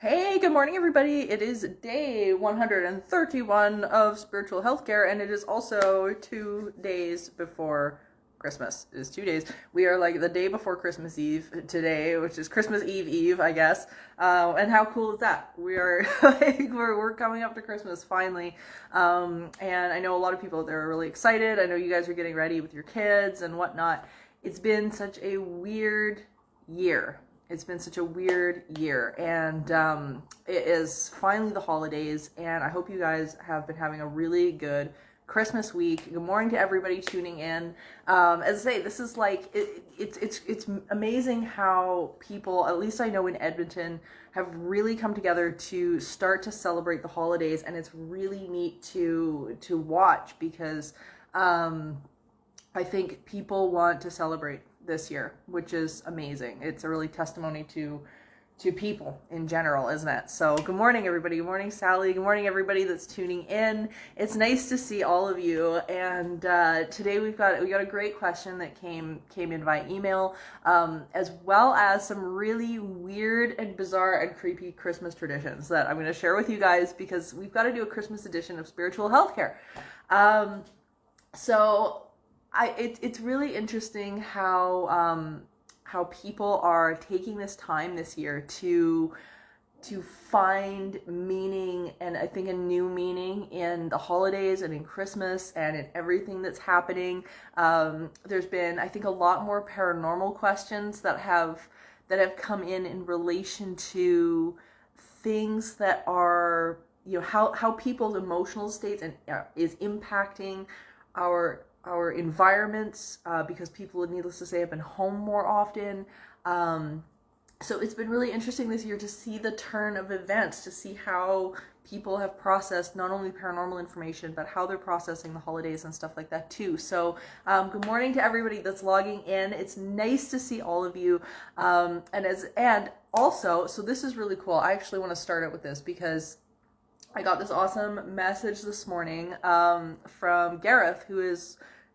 Hey, good morning, everybody. It is day 131 of spiritual healthcare, and it is also 2 days before Christmas. It is 2 days. We are like the day before Christmas Eve today, which is Christmas Eve, I guess. And how cool is that? We are like we're coming up to Christmas finally. And I know a lot of people out there are really excited. I know you guys are getting ready with your kids and whatnot. It's been such a weird year. It's been such a weird year, and it is finally the holidays, and I hope you guys have been having a really good Christmas week. Good morning to everybody tuning in. As I say, this is like it's amazing how people, at least I know in Edmonton, have really come together to start to celebrate the holidays, and it's really neat to watch because I think people want to celebrate this year, which is amazing. It's a really testimony to people in general, isn't it? So good morning, everybody. Good morning, Sally. Good morning, everybody that's tuning in. It's nice to see all of you. And today we got a great question that came in by email, as well as some really weird and bizarre and creepy Christmas traditions that I'm going to share with you guys because we've got to do a Christmas edition of Spiritual Healthcare. It's really interesting how people are taking this time this year to find meaning, and I think a new meaning in the holidays and in Christmas and in everything that's happening. There's been, I think, a lot more paranormal questions that have come in relation to things that are, how people's emotional states and is impacting our environments, because people, needless to say, have been home more often. So it's been really interesting this year to see the turn of events, to see how people have processed not only paranormal information, but how they're processing the holidays and stuff like that too. So good morning to everybody that's logging in. It's nice to see all of you. And also, so this is really cool. I actually want to start out with this because I got this awesome message this morning from Gareth, who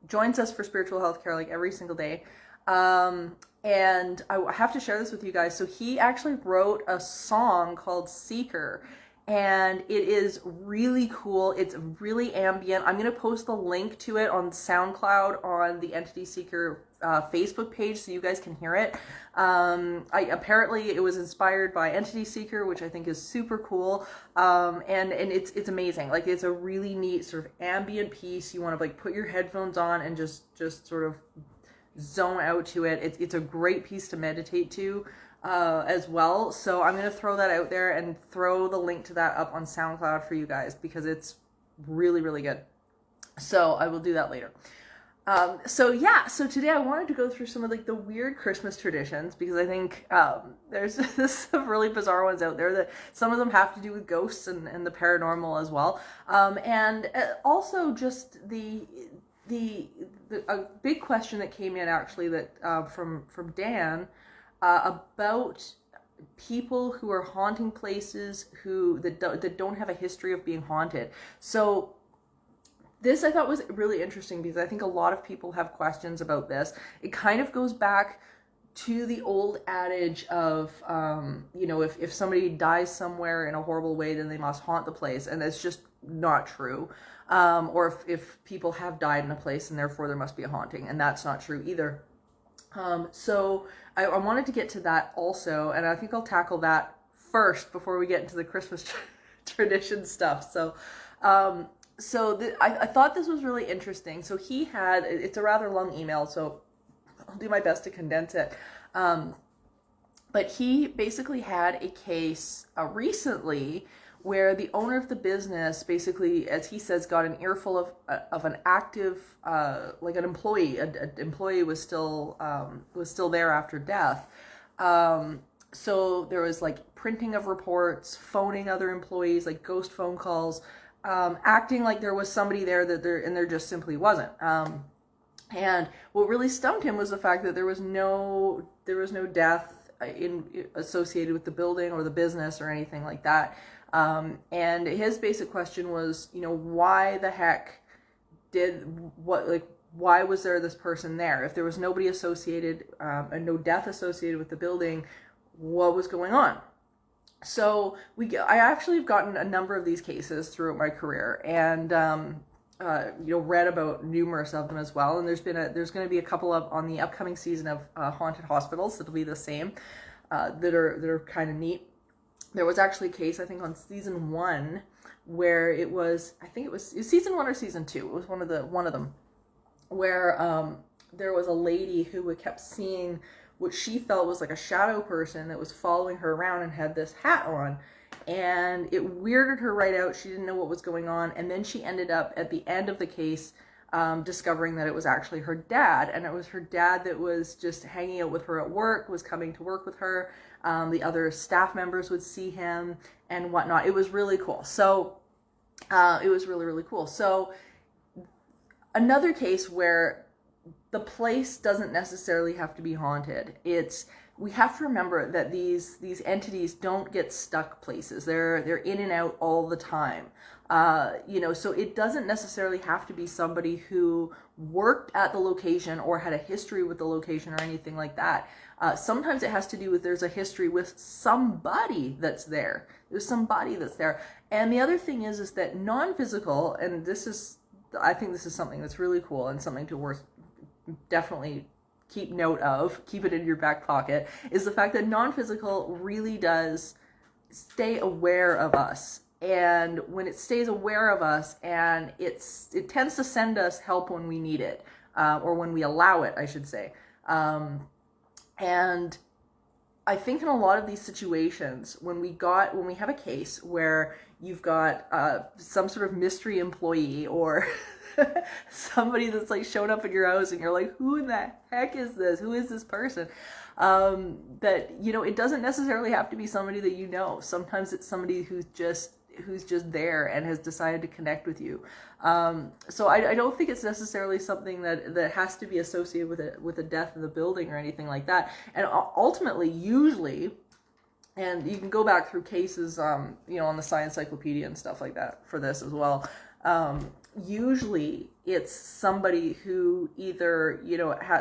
joins us for spiritual healthcare like every single day. And I have to share this with you guys. So he actually wrote a song called Seeker, and it is really cool. It's really ambient. I'm going to post the link to it on SoundCloud on the Entity Seeker Facebook page so you guys can hear it. Apparently it was inspired by Entity Seeker, which I think is super cool. And it's amazing. Like, it's a really neat sort of ambient piece. You want to like put your headphones on and just sort of zone out to it. It's a great piece to meditate to as well. So I'm going to throw that out there and throw the link to that up on SoundCloud for you guys because it's really, really good. So I will do that later. So today I wanted to go through some of like the weird Christmas traditions because I think there's some really bizarre ones out there that some of them have to do with ghosts and the paranormal as well. And also just a big question that came in actually that from Dan about people who are haunting places that don't have a history of being haunted. So this I thought was really interesting because I think a lot of people have questions about this. It kind of goes back to the old adage of, if somebody dies somewhere in a horrible way, then they must haunt the place. And that's just not true. Or if people have died in a place and therefore there must be a haunting, and that's not true either. So I wanted to get to that also, and I think I'll tackle that first before we get into the Christmas tradition stuff. I thought this was really interesting. So it's a rather long email, so I'll do my best to condense it. But he basically had a case recently where the owner of the business basically, as he says, got an earful of an active, like an employee. An employee was still there after death. So there was like printing of reports, phoning other employees, like ghost phone calls, acting like there was somebody there and there just simply wasn't. And what really stumped him was the fact that there was no death associated with the building or the business or anything like that. And his basic question was, why the heck why was there this person there? If there was nobody associated and no death associated with the building, what was going on? So I actually have gotten a number of these cases throughout my career, and read about numerous of them as well. And there's going to be a couple of on the upcoming season of Haunted Hospitals that'll be the same, that are kind of neat. There was actually a case, I think, on season 1 where I think it was season 1 or season 2. It was one of them where there was a lady who kept seeing what she felt was like a shadow person that was following her around and had this hat on. And it weirded her right out. She didn't know what was going on. And then she ended up at the end of the case discovering that it was actually her dad. And it was her dad that was just hanging out with her at work, was coming to work with her. The other staff members would see him and whatnot. It was really cool. So it was really, really cool. So another case where the place doesn't necessarily have to be haunted. We have to remember that these entities don't get stuck places. They're in and out all the time. So it doesn't necessarily have to be somebody who worked at the location or had a history with the location or anything like that. Sometimes it has to do with there's a history with somebody that's there. There's somebody that's there. And the other thing is that non-physical, and I think this is something that's really cool and something to definitely keep note of, keep it in your back pocket, is the fact that non-physical really does stay aware of us. And when it stays aware of us, and it tends to send us help when we need it, or when we allow it, I should say. And I think in a lot of these situations, when we have a case where you've got some sort of mystery employee or somebody that's like shown up at your house and you're like, who in the heck is this? Who is this person? That, it doesn't necessarily have to be somebody that you know. Sometimes it's somebody who's just there and has decided to connect with you. So I don't think it's necessarily something that has to be associated with the death of the building or anything like that. And ultimately, usually, and you can go back through cases, on the Science Encyclopedia and stuff like that for this as well. Usually it's somebody who either,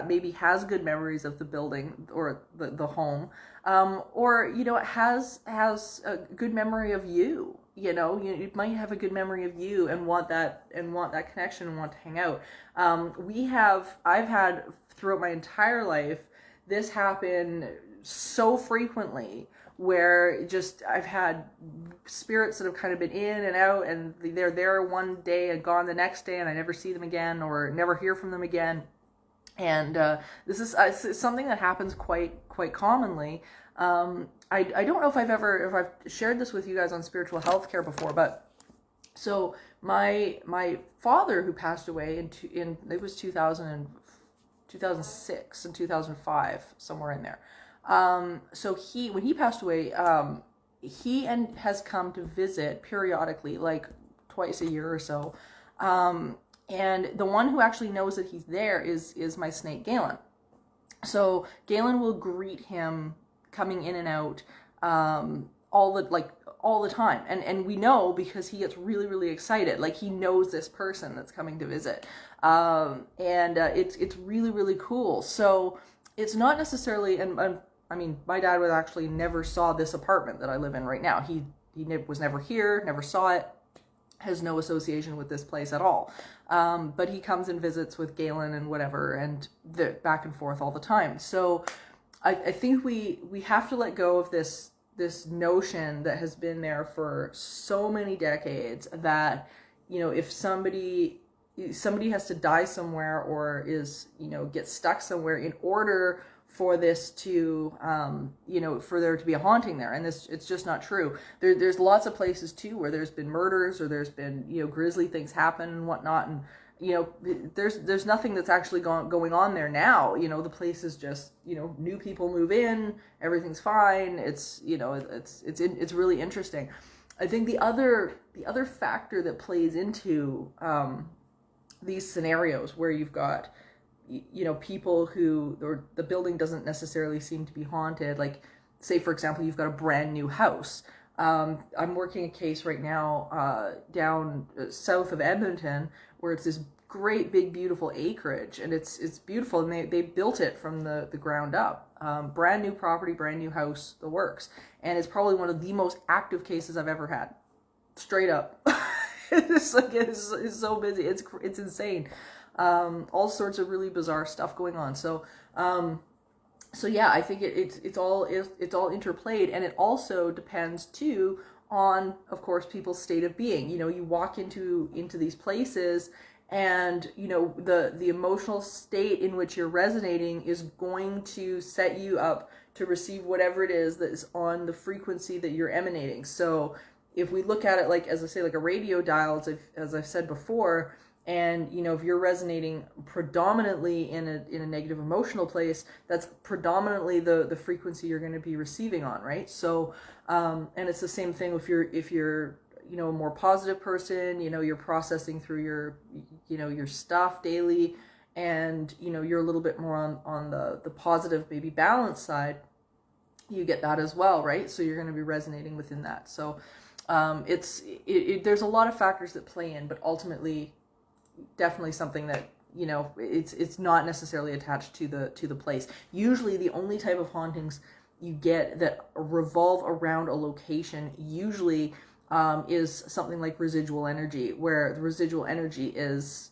maybe has good memories of the building or the home, or, has a good memory of you. You might have a good memory of you and want that connection and want to hang out. I've had throughout my entire life, this happen so frequently where I've had spirits that have kind of been in and out, and they're there one day and gone the next day, and I never see them again or never hear from them again. And this is something that happens quite commonly. I don't know if I've shared this with you guys on spiritual healthcare before, but so my father, who passed away in it was 2006 and 2005, somewhere in there. So when he passed away, he has come to visit periodically, like twice a year or so. And the one who actually knows that he's there is my snake Galen. So Galen will greet him coming in and out, all the time. And we know because he gets really, really excited. Like he knows this person that's coming to visit. It's really, really cool. So it's not necessarily, I mean, my dad was actually never saw this apartment that I live in right now. He was never here, never saw it, has no association with this place at all. But he comes and visits with Galen and whatever, and back and forth all the time. So I think we have to let go of this notion that has been there for so many decades that, if somebody has to die somewhere or get stuck somewhere in order for this to, for there to be a haunting there. And it's just not true. There's lots of places too where there's been murders or there's been, grisly things happen and whatnot. And, there's nothing that's actually going on there now. The place is just, new people move in, everything's fine. It's, it's really interesting. I think the other factor that plays into, these scenarios where you've got, people who, or the building doesn't necessarily seem to be haunted. Like, say, for example, you've got a brand new house. I'm working a case right now down south of Edmonton where it's this great, big, beautiful acreage, and it's beautiful, and they built it from the ground up. Brand new property, brand new house, the works. And it's probably one of the most active cases I've ever had. Straight up. It's like, it's so busy. It's insane. All sorts of really bizarre stuff going on. So yeah, I think it's all interplayed, and it also depends too on, of course, people's state of being. You know, you walk into these places, and you know the emotional state in which you're resonating is going to set you up to receive whatever it is that is on the frequency that you're emanating. So if we look at it like, as I say, like a radio dial, as I've said before, and you know, if you're resonating predominantly in a negative emotional place, that's predominantly the frequency you're going to be receiving on, right? So and it's the same thing if you're you know, a more positive person, you know, you're processing through your stuff daily, and you know, you're a little bit more on the positive, maybe balance side, you get that as well, right? So you're going to be resonating within that. So there's a lot of factors that play in, but ultimately definitely something that, you know, it's not necessarily attached to the place. Usually the only type of hauntings you get that revolve around a location usually is something like residual energy, where the residual energy is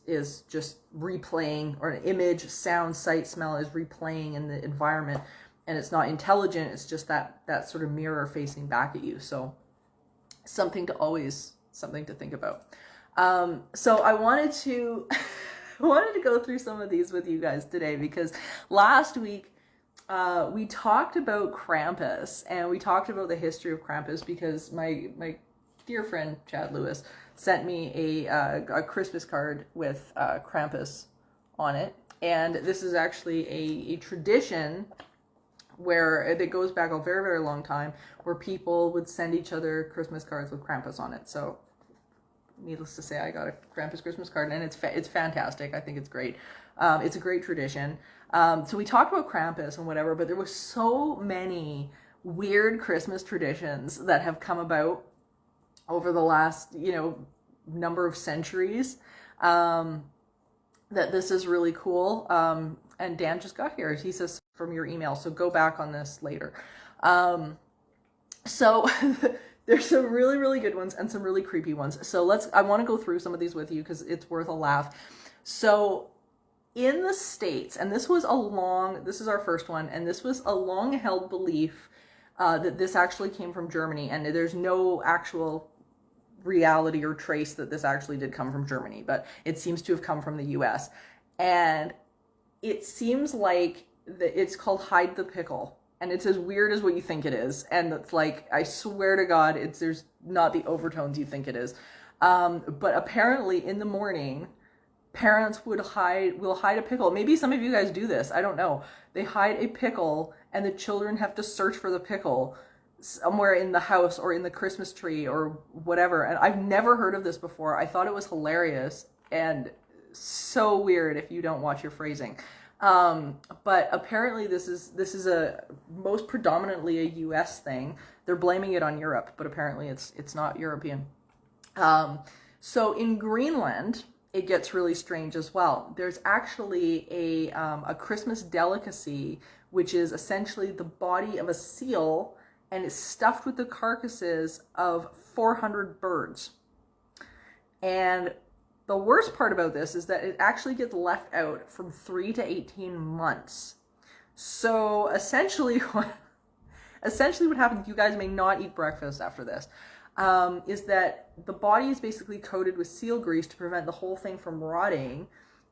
just replaying, or an image, sound, sight, smell is replaying in the environment, and it's not intelligent, it's just that sort of mirror facing back at you. So something to think about. So I wanted to go through some of these with you guys today, because last week we talked about Krampus, and we talked about the history of Krampus, because my dear friend Chad Lewis sent me a Christmas card with Krampus on it, and this is actually a tradition where it goes back a very, very long time, where people would send each other Christmas cards with Krampus on it. So needless to say, I got a Krampus Christmas card, and it's fantastic. I think it's great. It's a great tradition. So we talked about Krampus and whatever, but there was so many weird Christmas traditions that have come about over the last, you know, number of centuries, that this is really cool. And Dan just got here. He says from your email, so go back on this later. So there's some really, really good ones and some really creepy ones. So I want to go through some of these with you because it's worth a laugh. So in the States, and this is our first one, and this was a long held belief that this actually came from Germany, and there's no actual reality or trace that this actually did come from Germany, but it seems to have come from the US. And it seems like it's called hide the pickle. And it's as weird as what you think it is. And it's like, I swear to God, there's not the overtones you think it is. But apparently in the morning, parents will hide a pickle. Maybe some of you guys do this. I don't know. They hide a pickle, and the children have to search for the pickle somewhere in the house or in the Christmas tree or whatever. And I've never heard of this before. I thought it was hilarious and so weird if you don't watch your phrasing. But apparently this is a most predominantly a US thing. They're blaming it on Europe, but apparently it's not European. So in Greenland, it gets really strange as well. There's actually a Christmas delicacy, which is essentially the body of a seal, and it's stuffed with the carcasses of 400 birds. And the worst part about this is that it actually gets left out from 3 to 18 months. So essentially what happens, you guys may not eat breakfast after this, is that the body is basically coated with seal grease to prevent the whole thing from rotting.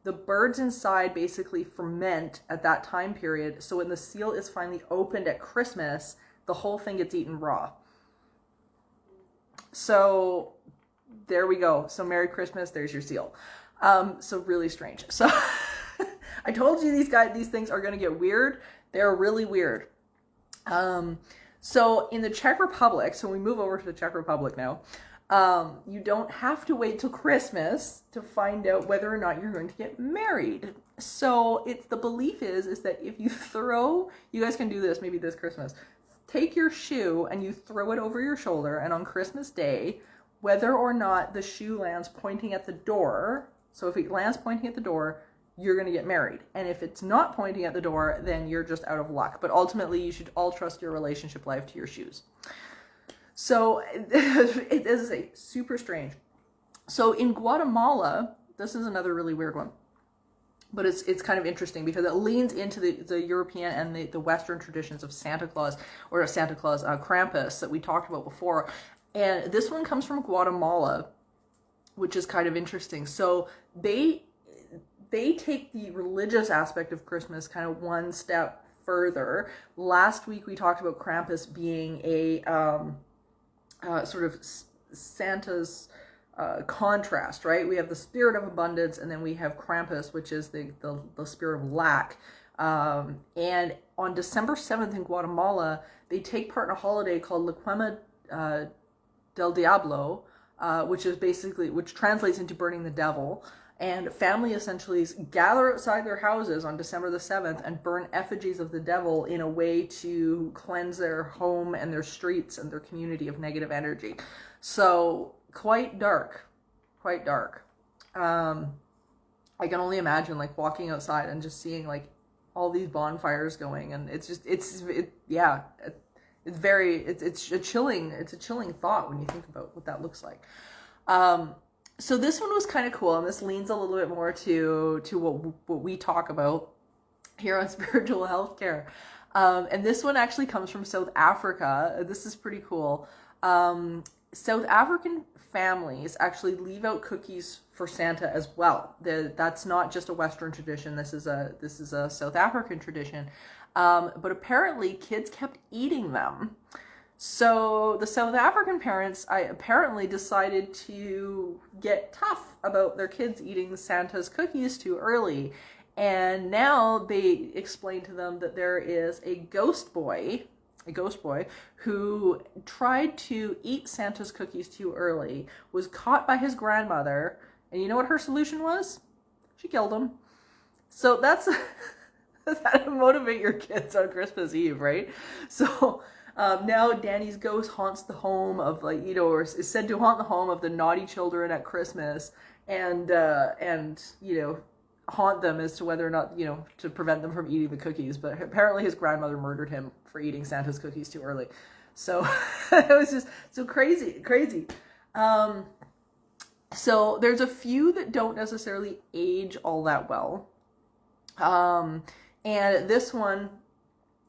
The birds inside basically ferment at that time period. So when the seal is finally opened at Christmas, the whole thing gets eaten raw. So there we go. So Merry Christmas, there's your seal. So really strange. So I told you these things are going to get weird. They're really weird. So in the Czech Republic, so we move over to the Czech Republic now, you don't have to wait till Christmas to find out whether or not you're going to get married. So the belief is that if you guys can do this maybe this Christmas, take your shoe and you throw it over your shoulder, and on Christmas Day, whether or not the shoe lands pointing at the door, so if it lands pointing at the door, you're going to get married. And if it's not pointing at the door, then you're just out of luck. But ultimately, you should all trust your relationship life to your shoes. So it is super strange. So in Guatemala, this is another really weird one. But it's kind of interesting because it leans into the European and the Western traditions of Santa Claus, or Krampus that we talked about before. And this one comes from Guatemala, which is kind of interesting. So they take the religious aspect of Christmas kind of one step further. Last week we talked about Krampus being a sort of Santa's contrast, right? We have the spirit of abundance, and then we have Krampus, which is the spirit of lack. And on December 7th in Guatemala, they take part in a holiday called La Quema del Diablo, which translates into burning the devil. And family essentially gather outside their houses on December the 7th and burn effigies of the devil in a way to cleanse their home and their streets and their community of negative energy. So quite dark. I can only imagine like walking outside and just seeing like all these bonfires going, and it's a chilling thought when you think about what that looks like. So this one was kind of cool, and this leans a little bit more to what we talk about here on Spiritual Healthcare. And this one actually comes from South Africa. This is pretty cool. South African families actually leave out cookies for Santa as well. That's not just a Western tradition. This is a South African tradition. But apparently kids kept eating them. So the South African parents apparently decided to get tough about their kids eating Santa's cookies too early. And now they explain to them that there is a ghost boy who tried to eat Santa's cookies too early, was caught by his grandmother, and you know what her solution was? She killed him. So that's how to motivate your kids on Christmas Eve, right? So now Danny's ghost haunts the home of or is said to haunt the home of the naughty children at Christmas, and haunt them as to whether or not, to prevent them from eating the cookies. But apparently his grandmother murdered him for eating Santa's cookies too early. So it was just so crazy. So there's a few that don't necessarily age all that well. And this one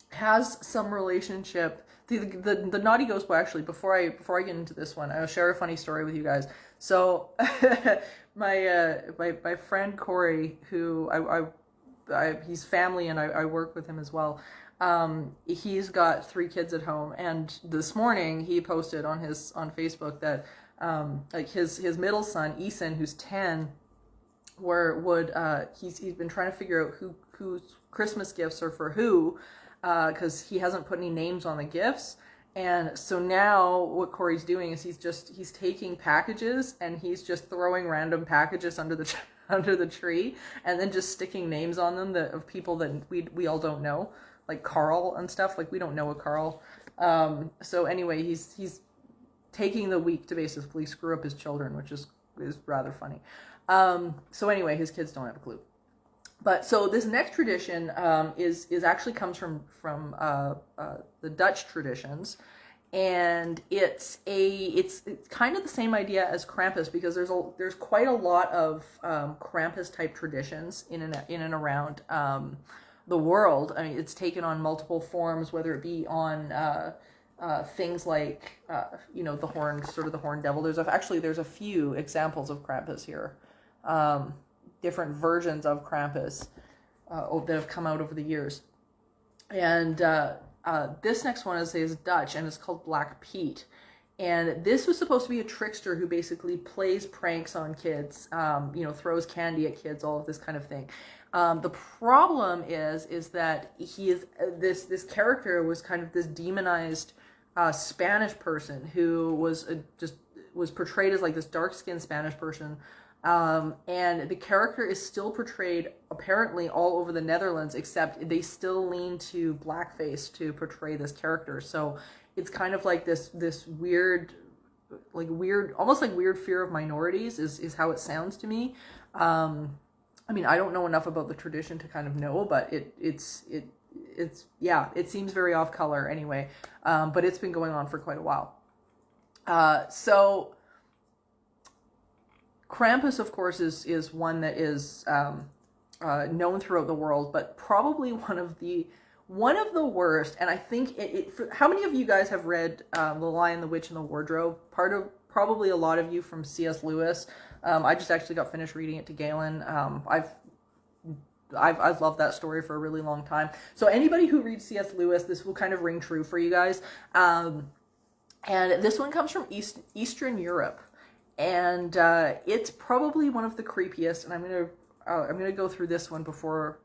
has some relationship. The naughty ghost boy, actually, before I get into this one, I'll share a funny story with you guys. So my friend Corey, who he's family and I work with him as well. He's got 3 kids at home, and this morning he posted on Facebook that his middle son Eason, who's 10, he's been trying to figure out whose Christmas gifts are for who, because he hasn't put any names on the gifts. And so now what Corey's doing is he's taking packages and he's just throwing random packages under the tree, and then just sticking names on them of people that we all don't know, like Carl and stuff. Like, we don't know a Carl. So anyway, he's taking the week to basically screw up his children, which is rather funny. So anyway, his kids don't have a clue. But so this next tradition is actually comes from the Dutch traditions, and it's kind of the same idea as Krampus, because there's quite a lot of Krampus type traditions in and around the world. I mean, it's taken on multiple forms, whether it be on things like the horned devil. There's a few examples of Krampus here. Different versions of Krampus that have come out over the years. And this next one is Dutch, and it's called Black Pete. And this was supposed to be a trickster who basically plays pranks on kids, throws candy at kids, all of this kind of thing. The problem is that he is this character was kind of this demonized Spanish person who was portrayed as like this dark-skinned Spanish person. And the character is still portrayed apparently all over the Netherlands, except they still lean to blackface to portray this character. So it's kind of like this weird, almost like weird fear of minorities is how it sounds to me. I mean, I don't know enough about the tradition to kind of know, but it's yeah, it seems very off color anyway. But it's been going on for quite a while. So Krampus, of course, is one that is known throughout the world, but probably one of the worst. And I think how many of you guys have read The Lion, the Witch, and the Wardrobe? Probably a lot of you from C.S. Lewis. I just actually got finished reading it to Galen. I've loved that story for a really long time. So anybody who reads C.S. Lewis, this will kind of ring true for you guys. And this one comes from Eastern Europe, and it's probably one of the creepiest. And I'm gonna go through this one before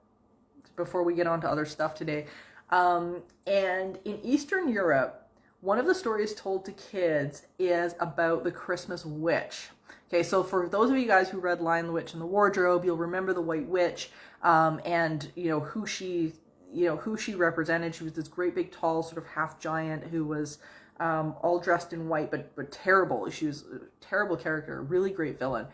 we get on to other stuff today. And in Eastern Europe, one of the stories told to kids is about the Christmas witch. Okay, so for those of you guys who read Lion, the Witch, and the Wardrobe, you'll remember the White Witch, and who she represented. She was this great big tall sort of half giant who was all dressed in white, but terrible. She was a terrible character, a really great villain.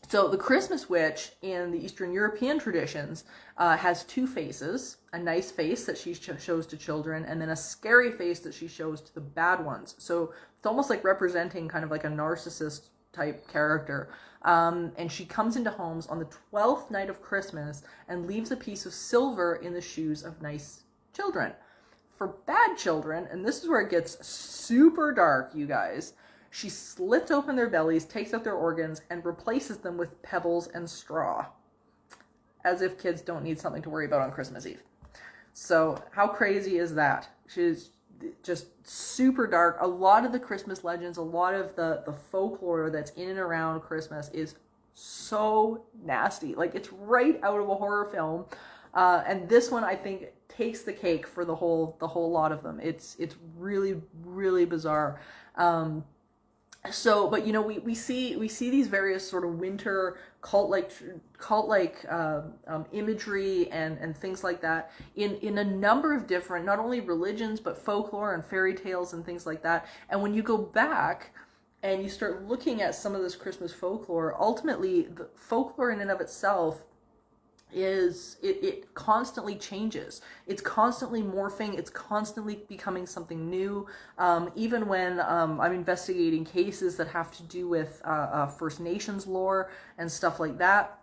So the Christmas witch in the Eastern European traditions has two faces: a nice face that she shows to children, and then a scary face that she shows to the bad ones. So it's almost like representing kind of like a narcissist type character. And she comes into homes on the 12th night of Christmas and leaves a piece of silver in the shoes of nice children. For bad children, and this is where it gets super dark, you guys, she slits open their bellies, takes out their organs, and replaces them with pebbles and straw. As if kids don't need something to worry about on Christmas Eve. So how crazy is that? She's just super dark. A lot of the Christmas legends, a lot of the folklore that's in and around Christmas is so nasty. Like, it's right out of a horror film. And this one, I think, takes the cake for the whole lot of them. It's really, really bizarre. So, but we see these various sort of winter cult-like imagery and things like that in a number of different, not only religions, but folklore and fairy tales and things like that. And when you go back and you start looking at some of this Christmas folklore, ultimately the folklore in and of itself it constantly changes. It's constantly morphing. It's constantly becoming something new. Even when I'm investigating cases that have to do with First Nations lore and stuff like that,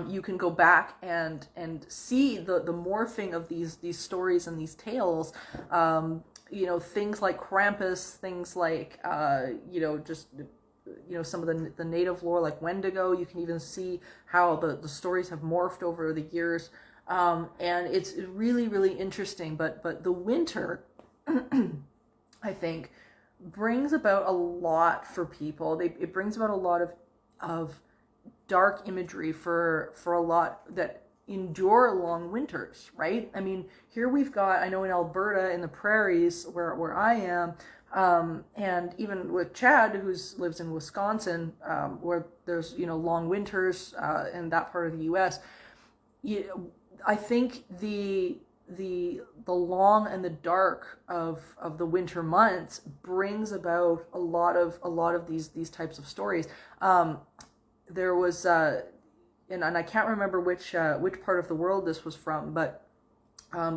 you can go back and see the morphing of these stories and these tales. Things like Krampus, things like some of the native lore like Wendigo. You can even see how the stories have morphed over the years, and it's really, really interesting. But the winter, I think, brings about a lot for people. It brings about a lot of dark imagery for a lot that endure long winters, right? I mean, here we've got, I know in Alberta, in the prairies where I am, and even with Chad, who lives in Wisconsin, where there's long winters in that part of the U.S. I think the long and the dark of the winter months brings about a lot of these types of stories. There was and I can't remember which part of the world this was from, but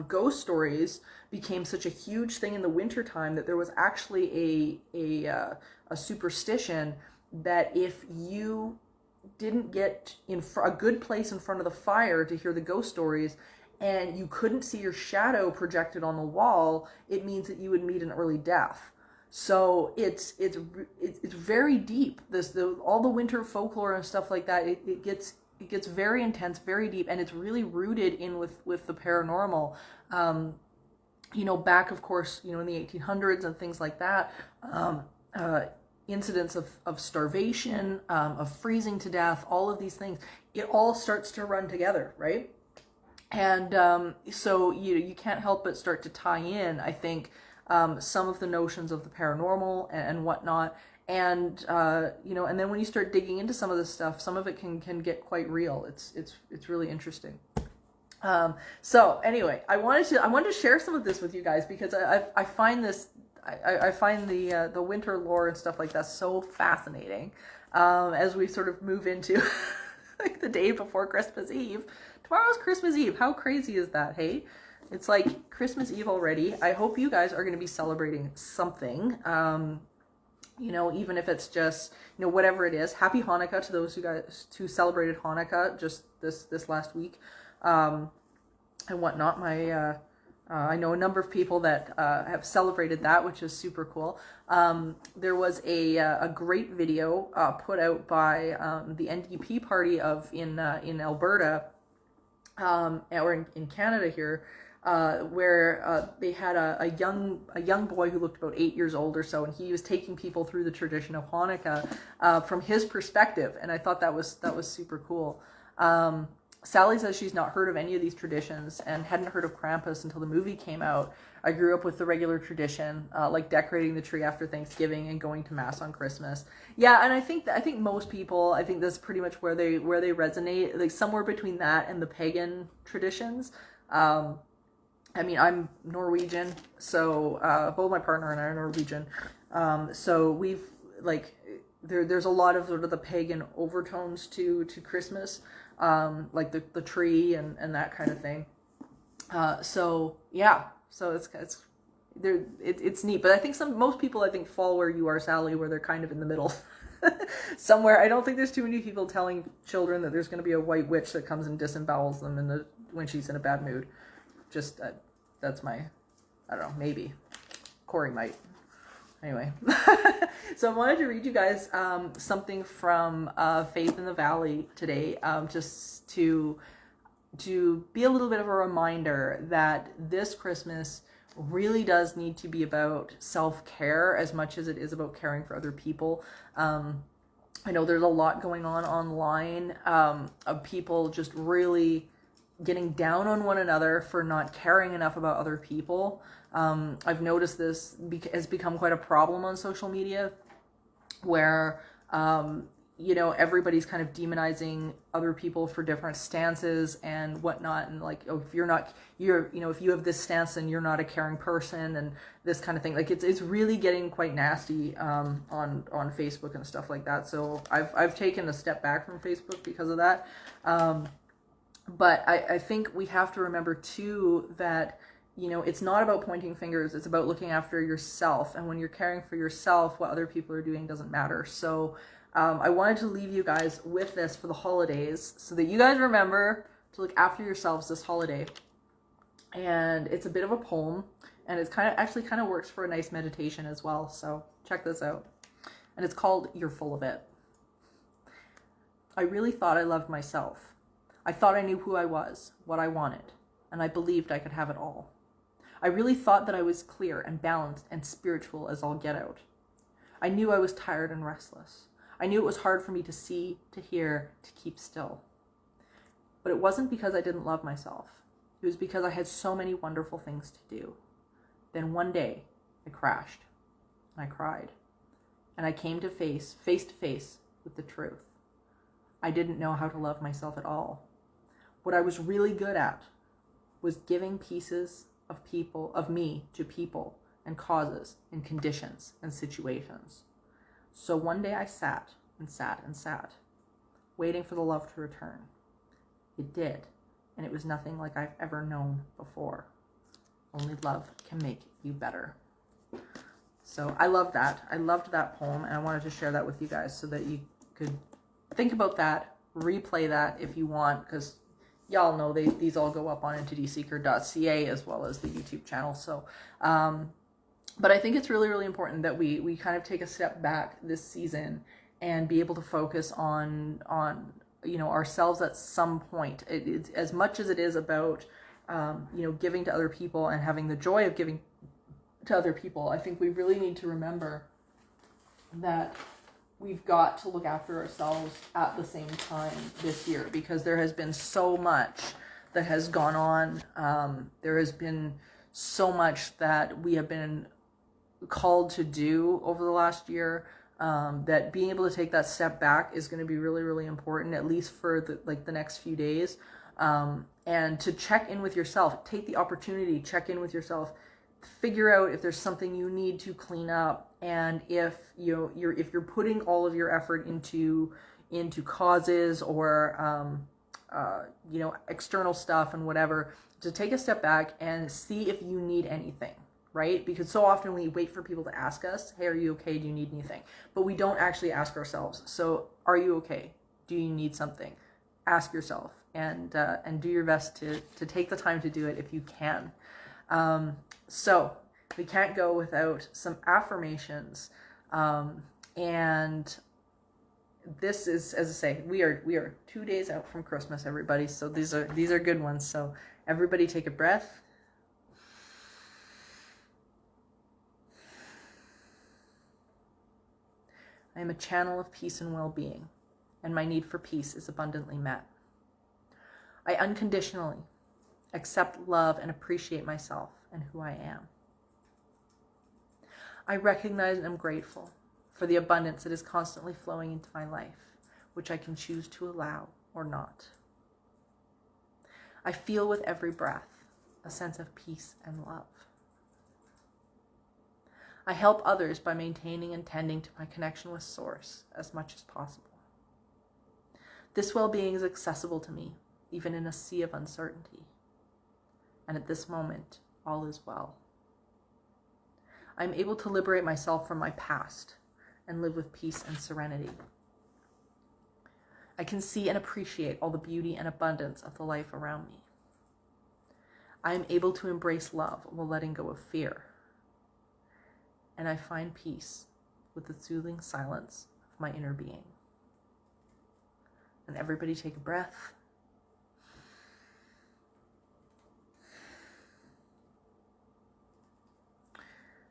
ghost stories became such a huge thing in the wintertime that there was actually a superstition that if you didn't get in a good place in front of the fire to hear the ghost stories, and you couldn't see your shadow projected on the wall, it means that you would meet an early death. So it's very deep. All the winter folklore and stuff like that. It gets very intense, very deep, and it's really rooted in with the paranormal. Back, of course, in the 1800s and things like that, incidents of starvation, of freezing to death, all of these things, it all starts to run together, right? And so you can't help but start to tie in, I think, some of the notions of the paranormal and whatnot. And and then when you start digging into some of this stuff, some of it can get quite real. It's really interesting. So anyway, I wanted to share some of this with you guys because I find this I find the winter lore and stuff like that so fascinating. As we sort of move into like the day before Christmas Eve. Tomorrow's Christmas Eve. How crazy is that, hey? It's like Christmas Eve already. I hope you guys are going to be celebrating something. Even if it's just, whatever it is. Happy Hanukkah to those who celebrated Hanukkah just this last week, and whatnot. I know a number of people that have celebrated that, which is super cool. There was a great video put out by the NDP party in Alberta, or in Canada here, where they had a young boy who looked about 8 years old or so, and he was taking people through the tradition of Hanukkah from his perspective, and I thought that was super cool. Sally says she's not heard of any of these traditions and hadn't heard of Krampus until the movie came out. I grew up with the regular tradition, like decorating the tree after Thanksgiving and going to Mass on Christmas. Yeah, and I think most people, I think that's pretty much where they resonate, like somewhere between that and the pagan traditions. I'm Norwegian, so both my partner and I are Norwegian. So we've there's a lot of sort of the pagan overtones to Christmas. Like the tree and that kind of thing. So it's neat, but I think most people fall where you are, Sally, where they're kind of in the middle somewhere. I don't think there's too many people telling children that there's going to be a white witch that comes and disembowels them when she's in a bad mood. Just that's my, I don't know, maybe Corey might. Anyway, so I wanted to read you guys something from Faith in the Valley today, just to be a little bit of a reminder that this Christmas really does need to be about self-care as much as it is about caring for other people. I know there's a lot going on online of people just really getting down on one another for not caring enough about other people. I've noticed this has become quite a problem on social media, where everybody's kind of demonizing other people for different stances and whatnot, and like, oh, if you have this stance, then you're not a caring person, and this kind of thing. Like it's really getting quite nasty on Facebook and stuff like that. So I've taken a step back from Facebook because of that. But I think we have to remember too that it's not about pointing fingers. It's about looking after yourself. And when you're caring for yourself, what other people are doing doesn't matter. So I wanted to leave you guys with this for the holidays so that you guys remember to look after yourselves this holiday. And it's a bit of a poem, and it's kind of works for a nice meditation as well. So check this out. And it's called You're Full of It. I really thought I loved myself. I thought I knew who I was, what I wanted, and I believed I could have it all. I really thought that I was clear and balanced and spiritual as all get out. I knew I was tired and restless. I knew it was hard for me to see, to hear, to keep still. But it wasn't because I didn't love myself. It was because I had so many wonderful things to do. Then one day, I crashed, and I cried, and I came to face to face with the truth. I didn't know how to love myself at all. What I was really good at was giving pieces of me to people and causes and conditions and situations. So one day I sat and sat and sat, waiting for the love to return. It did, and it was nothing like I've ever known before. Only love can make you better. So I love that. I loved that poem, and I wanted to share that with you guys so that you could think about that, replay that if you want, because y'all know these all go up on entityseeker.ca as well as the YouTube channel. So, but I think it's really, really important that we kind of take a step back this season and be able to focus on ourselves at some point. It's as much as it is about giving to other people and having the joy of giving to other people. I think we really need to remember that we've got to look after ourselves at the same time this year, because there has been so much that has gone on. There has been so much that we have been called to do over the last year, that being able to take that step back is going to be really, really important, at least for the next few days. And to check in with yourself, take the opportunity, check in with yourself, figure out if there's something you need to clean up, and if you're putting all of your effort into into causes or external stuff and whatever, to take a step back and see if you need anything, right? Because so often we wait for people to ask us, hey, are you okay? Do you need anything? But we don't actually ask ourselves. So are you okay? Do you need something? Ask yourself and do your best to take the time to do it if you can. So we can't go without some affirmations. And this is, as I say, we are 2 days out from Christmas, everybody. So these are good ones. So everybody take a breath. I am a channel of peace and well-being, and my need for peace is abundantly met. I unconditionally accept, love, and appreciate myself and who I am. I recognize and am grateful for the abundance that is constantly flowing into my life, which I can choose to allow or not. I feel with every breath a sense of peace and love. I help others by maintaining and tending to my connection with Source as much as possible. This well-being is accessible to me, even in a sea of uncertainty. And at this moment, all is well. I'm able to liberate myself from my past and live with peace and serenity. I can see and appreciate all the beauty and abundance of the life around me. I am able to embrace love while letting go of fear. And I find peace with the soothing silence of my inner being. And everybody take a breath.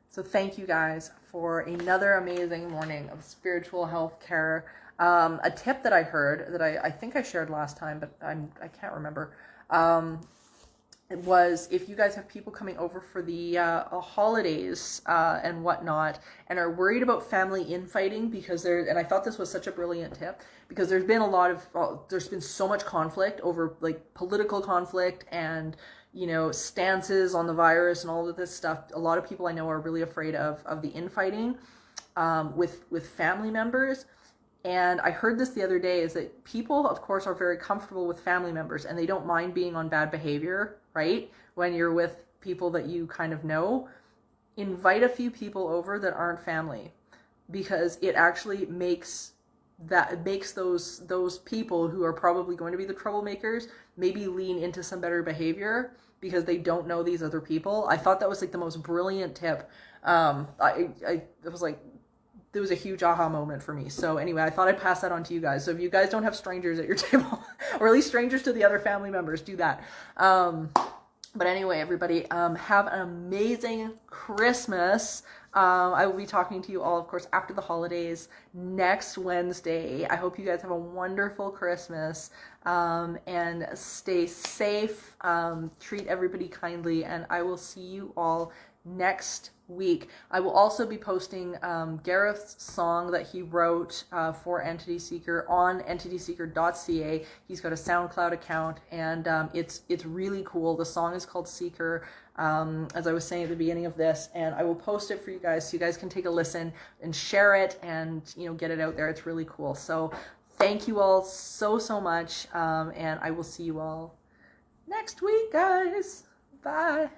So thank you guys for another amazing morning of spiritual health care. A tip that I heard that I think I shared last time, but I can't remember. It was, if you guys have people coming over for the holidays and whatnot, and are worried about family infighting, because and I thought this was such a brilliant tip, because there's been so much conflict over, like, political conflict and, stances on the virus and all of this stuff. A lot of people I know are really afraid of the infighting with family members. And I heard this the other day, is that people, of course, are very comfortable with family members and they don't mind being on bad behavior, right? When you're with people that you kind of know, invite a few people over that aren't family, because it actually makes those people who are probably going to be the troublemakers maybe lean into some better behavior because they don't know these other people. I thought that was like the most brilliant tip. It was like, there was a huge aha moment for me. So anyway, I thought I'd pass that on to you guys. So if you guys don't have strangers at your table, or at least strangers to the other family members, do that. But anyway, everybody, have an amazing Christmas. I will be talking to you all, of course, after the holidays next Wednesday. I hope you guys have a wonderful Christmas, and stay safe, treat everybody kindly, and I will see you all next week. I will also be posting Gareth's song that he wrote for Entity Seeker on entityseeker.ca. He's got a SoundCloud account, and it's really cool. The song is called Seeker, as I was saying at the beginning of this, and I will post it for you guys so you guys can take a listen and share it and get it out there. It's really cool. So thank you all so much, and I will see you all next week, guys. Bye.